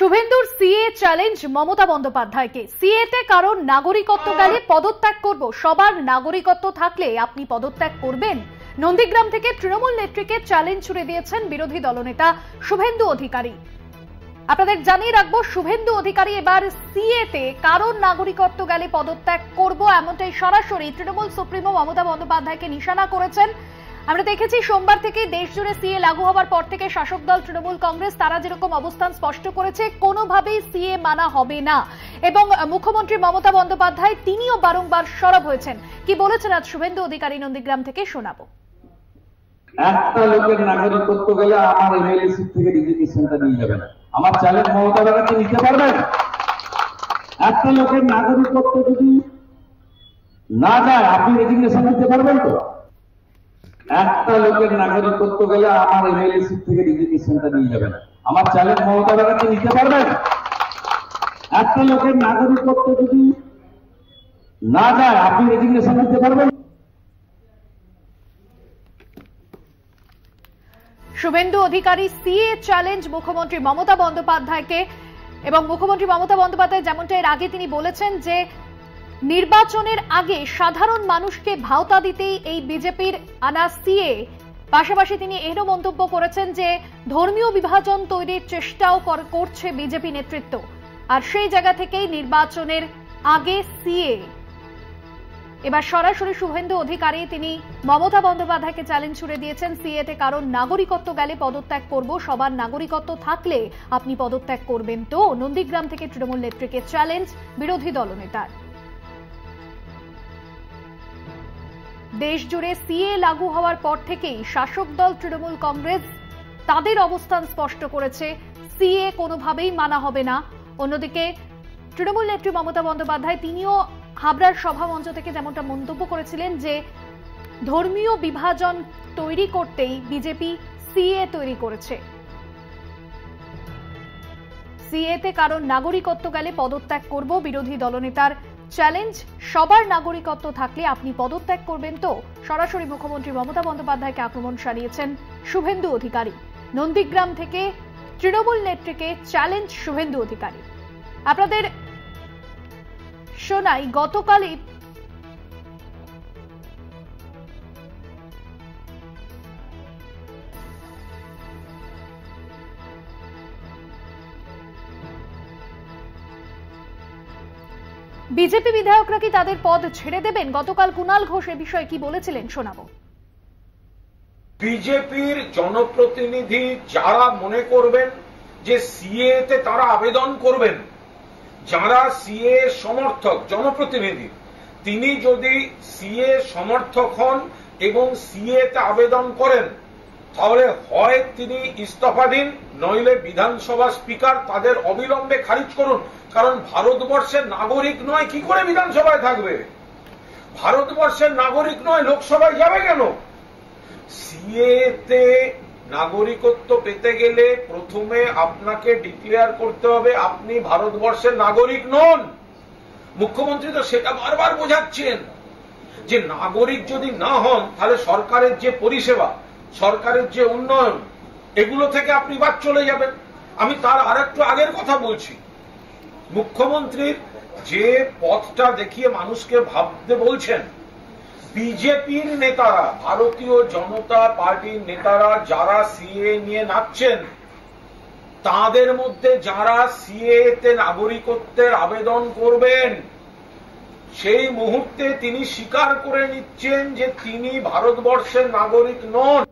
শুভেন্দুর CA challenge Mamata বন্দ্যোপাধ্যায়কে। সিএতে কারণ নাগরিকত্ব গেলে পদত্যাগ করব, সবার নাগরিকত্ব থাকলে আপনি পদত্যাগ করবেন। নন্দীগ্রাম থেকে তৃণমূল নেত্রীকে চ্যালেঞ্জ ছুড়ে দিয়েছেন বিরোধী দলনেতা শুভেন্দু অধিকারী। আপনাদের জানিয়ে রাখবো, শুভেন্দু অধিকারী এবার সিএতে কারণ নাগরিকত্ব গেলে পদত্যাগ করব এমনটাই সরাসরি তৃণমূল সুপ্রিমো মমতা বন্দ্যোপাধ্যায়কে নিশানা করেছেন। আমরা দেখেছি সোমবার থেকে দেশ জুড়ে সিএ লাগু হওয়ার পর থেকে শাসক দল তৃণমূল কংগ্রেস তারা যেরকম অবস্থান স্পষ্ট করেছে, কোনোভাবেই সিএ মানা হবে না। এবং মুখ্যমন্ত্রী মমতা বন্দ্যোপাধ্যায় তিনিও বারংবার সরব হয়েছেন। কি বলেছেন আজ শুভেন্দু অধিকারী, নন্দীগ্রাম থেকে শোনাবো। একটা লোকের নাগরিকত্ব গেলে আমার এমএলএ সিট থেকে রেজিগনেশনটা নিয়ে যাবেন। আমার চ্যালেঞ্জ মমতা ব্যানার্জি নিতে পারবেন? একটা লোকের নাগরিকত্ব যদি না যায় আপনি রেজিগনেশন দিতে পারবেন তো? একটা লোকের নাগরিকত্ব গেলে আমার এমএলএ সিট থেকে রেজিগনেশনটা নিয়ে যাবেন। আমার চ্যালেঞ্জ মমতা ব্যানার্জি নিতে পারবেন? একটা লোকের নাগরিকত্ব যদি না যায় আপনি রেজিগনেশন দিতে পারবেন? শুভেন্দু অধিকারী সিএ চ্যালেঞ্জ মুখ্যমন্ত্রী মমতা বন্দ্যোপাধ্যায়কে। এবং মুখ্যমন্ত্রী মমতা বন্দ্যোপাধ্যায় যেমনটা এর আগে তিনি বলেছেন যে নির্বাচনের আগে সাধারণ মানুষকে ভাওতা দিতেই এই বিজেপির আনা সিএ। পাশাপাশি তিনি এরও মন্তব্য করেছেন যে ধর্মীয় বিভাজন তৈরির চেষ্টাও করছে বিজেপি নেতৃত্ব, আর সেই জায়গা থেকেই নির্বাচনের আগে সিএ। এবার সরাসরি শুভেন্দু অধিকারী তিনি মমতা বন্দ্যোপাধ্যায়কে চ্যালেঞ্জ ছুড়ে দিয়েছেন সিএতে কারণ নাগরিকত্ব গেলে পদত্যাগ করব, সবার নাগরিকত্ব থাকলে আপনি পদত্যাগ করবেন তো? নন্দীগ্রাম থেকে তৃণমূল নেত্রীকে চ্যালেঞ্জ বিরোধী দলনেতার। দেশ জুড়ে সিএ লাগু হওয়ার পর থেকেই শাসক দল তৃণমূল কংগ্রেস তাদের অবস্থান স্পষ্ট করেছে, সিএ কোনোভাবেই মানা হবে না। অন্যদিকে তৃণমূল নেত্রী মমতা বন্দ্যোপাধ্যায় তিনিও হাবড়ার সভামঞ্চ থেকে যেমনটা মন্তব্য করেছিলেন যে ধর্মীয় বিভাজন তৈরি করতেই বিজেপি সিএ তৈরি করেছে। সিএতে কারণ নাগরিকত্ব গেলে পদত্যাগ করব, বিরোধী দলনেতার চ্যালেঞ্জ। সবার নাগরিকত্ব থাকলে আপনি পদত্যাগ করবেন তো? সরাসরি মুখ্যমন্ত্রী মমতা বন্দ্যোপাধ্যায়কে আক্রমণ সারিয়েছেন শুভেন্দু অধিকারী। নন্দীগ্রাম থেকে তৃণমূল নেত্রীকে চ্যালেঞ্জ শুভেন্দু অধিকারী। আপনাদের শোনাই, গতকালই বিজেপি বিধায়করা কি তাদের পদ ছেড়ে দেবেন? গতকাল কুণাল ঘোষ এ বিষয়ে কি বলেছিলেন শোনাবো। বিজেপির জনপ্রতিনিধি যারা মনে করবেন যে সিএ তে তারা আবেদন করবেন, যারা সিএ সমর্থক জনপ্রতিনিধি, তিনি যদি সিএ সমর্থক হন এবং সিএ তে আবেদন করেন, তাহলে হয় তিনি ইস্তফা দিন, নইলে বিধানসভা স্পিকার তাদের অবিলম্বে খারিজ করুন। কারণ ভারতবর্ষের নাগরিক নয়, কি করে বিধানসভায় থাকবে? ভারতবর্ষের নাগরিক নয়, লোকসভায় যাবে কেন? সিএ তে নাগরিকত্ব পেতে গেলে প্রথমে আপনাকে ডিক্লেয়ার করতে হবে আপনি ভারতবর্ষের নাগরিক নন। মুখ্যমন্ত্রী তো সেটা বারবার বোঝাচ্ছেন যে নাগরিক যদি না হন তাহলে সরকারের যে পরিষেবা, সরকারের যে উন্নয়ন, এগুলো থেকে আপনি বাদ চলে যাবেন। আমি তার আরেকটু আগের কথা বলছি, মুখ্যমন্ত্রীর যে পথটা দেখিয়ে মানুষকে ভাবতে বলছেন, বিজেপির নেতারা, ভারতীয় জনতা পার্টির নেতারা যারা সিএ নিয়ে নাচছেন, তাদের মধ্যে যারা সিএ তে নাগরিকত্বের আবেদন করবেন, সেই মুহূর্তে তিনি স্বীকার করে নিচ্ছেন যে তিনি ভারতবর্ষের নাগরিক নন।